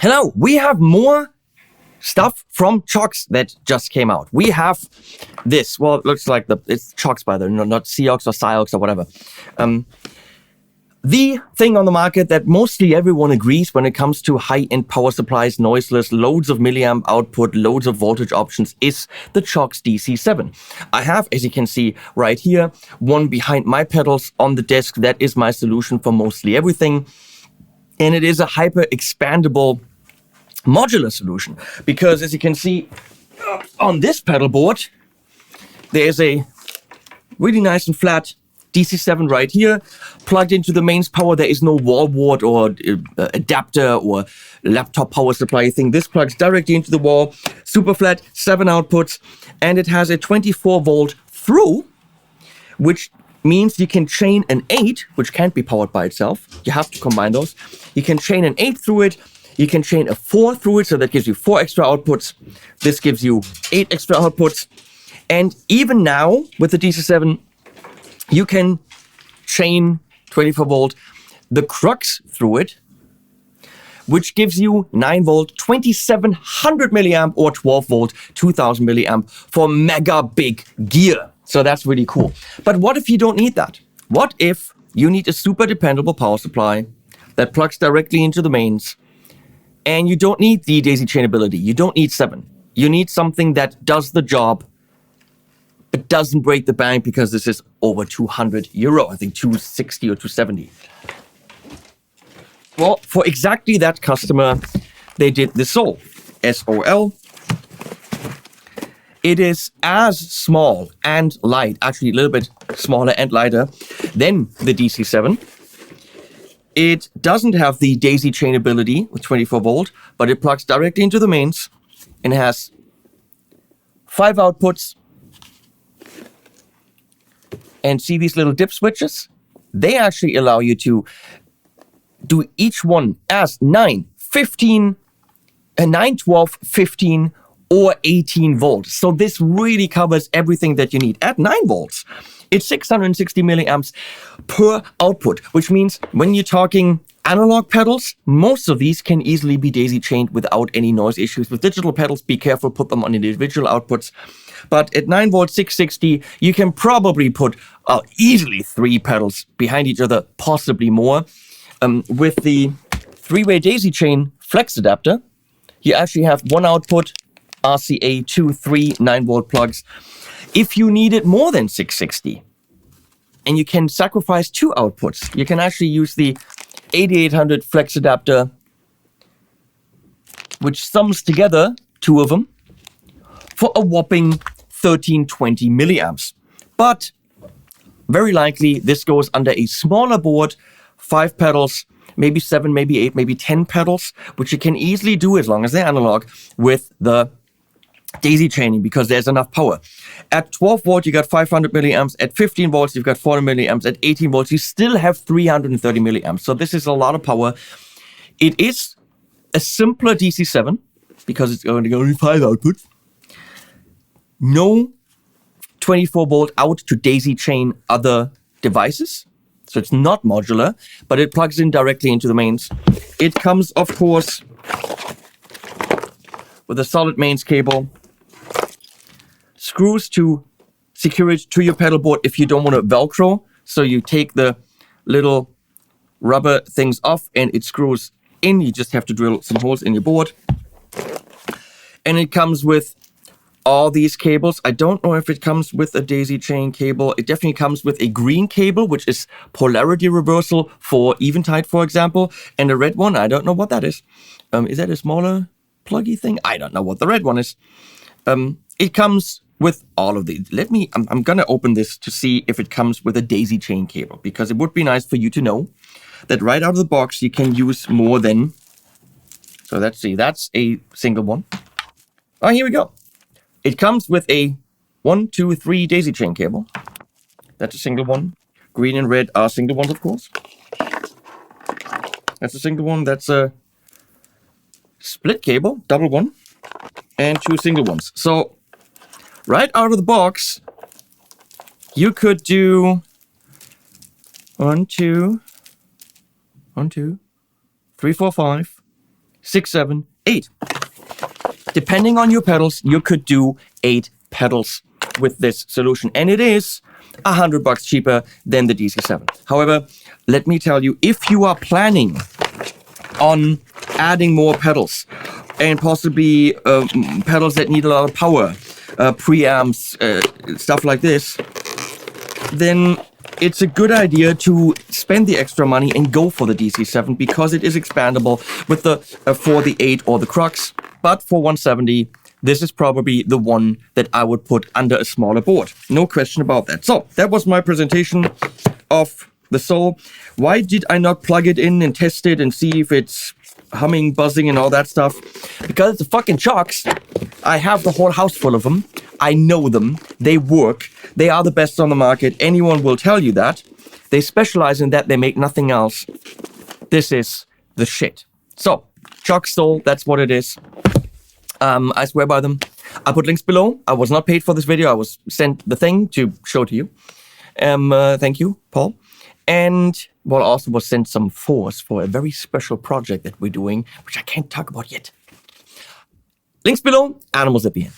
Hello, we have more stuff from Cioks that just came out. We have this. Well, it looks like it's Cioks by the way, not Cioks or Cioks or whatever. The thing on the market that mostly everyone agrees when it comes to high-end power supplies, noiseless, loads of milliamp output, loads of voltage options is the Cioks DC7. I have, as you can see right here, one behind my pedals on the desk. That is my solution for mostly everything. And it is a hyper-expandable modular solution because, as you can see on this pedal board, there's a really nice and flat DC7 right here, plugged into the mains power. There is no wall wart or adapter or laptop power supply thing. This plugs directly into the wall, super flat, 7 outputs, and it has a 24 volt through, which means you can chain an 8, which can't be powered by itself. You have to combine those. You can chain an 8 through it. You can chain a 4 through it, so that gives you 4 extra outputs. This gives you 8 extra outputs. And even now, with the DC7, you can chain 24 volt, the crux through it, which gives you 9 volt, 2700 milliamp or 12 volt, 2000 milliamp for mega big gear. So that's really cool. But what if you don't need that? What if you need a super dependable power supply that plugs directly into the mains and you don't need the daisy chainability? You don't need 7. You need something that does the job but doesn't break the bank because this is over 200 euro, I think 260 or 270. Well, for exactly that customer, they did the SOL, SOL. It is as small and light, actually a little bit smaller and lighter than the DC7. It doesn't have the daisy chainability with 24 volt, but it plugs directly into the mains and has 5 outputs. And see these little dip switches? They actually allow you to do each one as 9, 15, 9, 12, 15, or 18 volts. So this really covers everything that you need. At 9 volts, it's 660 milliamps per output, which means when you're talking analog pedals, most of these can easily be daisy chained without any noise issues. With digital pedals, be careful, put them on individual outputs. But at 9 volt 660, you can probably put easily 3 pedals behind each other, possibly more. With the 3-way daisy chain flex adapter, you actually have 1 output, RCA 2, 3, 9 volt plugs. If you need it more than 660, and you can sacrifice 2 outputs, you can actually use the 8800 flex adapter, which sums together 2 of them, for a whopping 1320 milliamps. But very likely this goes under a smaller board, 5 pedals, maybe 7, maybe 8, maybe 10 pedals, which you can easily do as long as they're analog with the daisy chaining because there's enough power. At 12 volt, you got 500 milliamps. At 15 volts, you've got 400 milliamps. At 18 volts, you still have 330 milliamps. So this is a lot of power. It is a simpler DC7 because it's only 5 outputs. No 24 volt out to daisy chain other devices. So it's not modular, but it plugs in directly into the mains. It comes, of course, with a solid mains cable, screws to secure it to your pedal board if you don't want to Velcro. So you take the little rubber things off and it screws in. You just have to drill some holes in your board. And it comes with all these cables. I don't know if it comes with a daisy chain cable. It definitely comes with a green cable, which is polarity reversal for Eventide, for example. And a red one, I don't know what that is. Is that a smaller pluggy thing? I don't know what the red one is. It comes with all of these. I'm gonna open this to see if it comes with a daisy chain cable, because it would be nice for you to know that right out of the box you can use more than. So let's see, that's a single one. Oh, here we go. It comes with a 1, 2, 3 daisy chain cable. That's a single one. Green and red are single ones, of course. That's a single one. That's a split cable, double one, and 2 single ones. So right out of the box, you could do 1, 2, 3, 4, 5, 6, 7, 8. Depending on your pedals, you could do 8 pedals with this solution. And it is $100 cheaper than the DC7. However, let me tell you, if you are planning on adding more pedals and possibly pedals that need a lot of power, preamps, stuff like this, then it's a good idea to spend the extra money and go for the DC7 because it is expandable with the for the 8 or the Crux. But for 170, this is probably the one that I would put under a smaller board. No question about that. So that was my presentation of the SOL. Why did I not plug it in and test it and see if it's humming, buzzing, and all that stuff? Because it's a fucking Cioks. I have the whole house full of them. I know them. They work. They are the best on the market. Anyone will tell you that. They specialize in that. They make nothing else. This is the shit. So, Cioks SOL, that's what it is. I swear by them. I put links below. I was not paid for this video. I was sent the thing to show to you. Thank you, Paul. And well, also was sent some force for a very special project that we're doing, which I can't talk about yet. Links below, animals at the end.